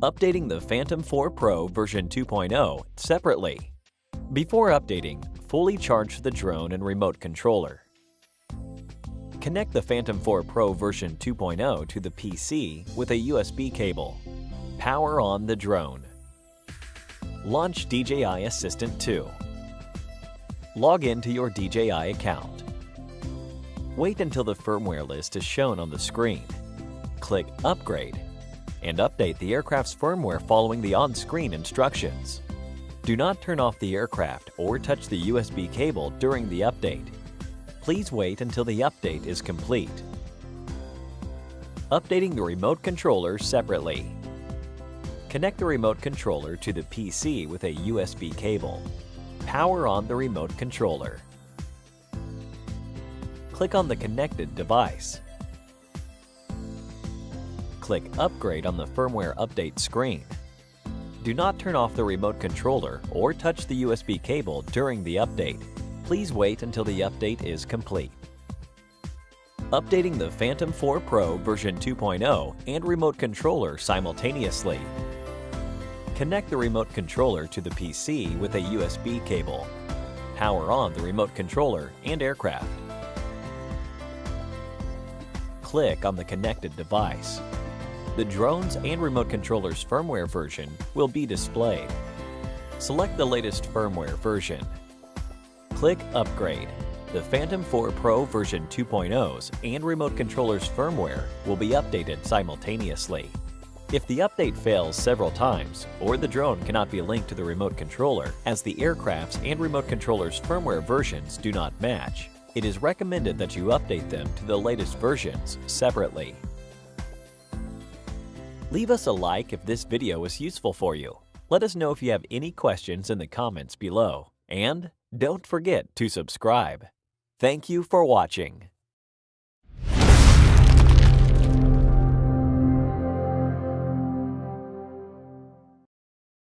Updating the Phantom 4 Pro version 2.0 separately. Before updating, fully charge the drone and remote controller. Connect the Phantom 4 Pro version 2.0 to the PC with a USB cable. Power on the drone. Launch DJI Assistant 2. Log into your DJI account. Wait until the firmware list is shown on the screen. Click Upgrade and update the aircraft's firmware following the on-screen instructions. Do not turn off the aircraft or touch the USB cable during the update. Please wait until the update is complete. Updating the remote controller separately. Connect the remote controller to the PC with a USB cable. Power on the remote controller. Click on the connected device. Click Upgrade on the firmware update screen. Do not turn off the remote controller or touch the USB cable during the update. Please wait until the update is complete. Updating the Phantom 4 Pro version 2.0 and remote controller simultaneously. Connect the remote controller to the PC with a USB cable. Power on the remote controller and aircraft. Click on the connected device. The drone's and remote controller's firmware version will be displayed. Select the latest firmware version. Click Upgrade. The Phantom 4 Pro version 2.0's and remote controller's firmware will be updated simultaneously. If the update fails several times, or the drone cannot be linked to the remote controller as the aircraft's and remote controller's firmware versions do not match, it is recommended that you update them to the latest versions separately. Leave us a like if this video was useful for you. Let us know if you have any questions in the comments below. And don't forget to subscribe. Thank you for watching.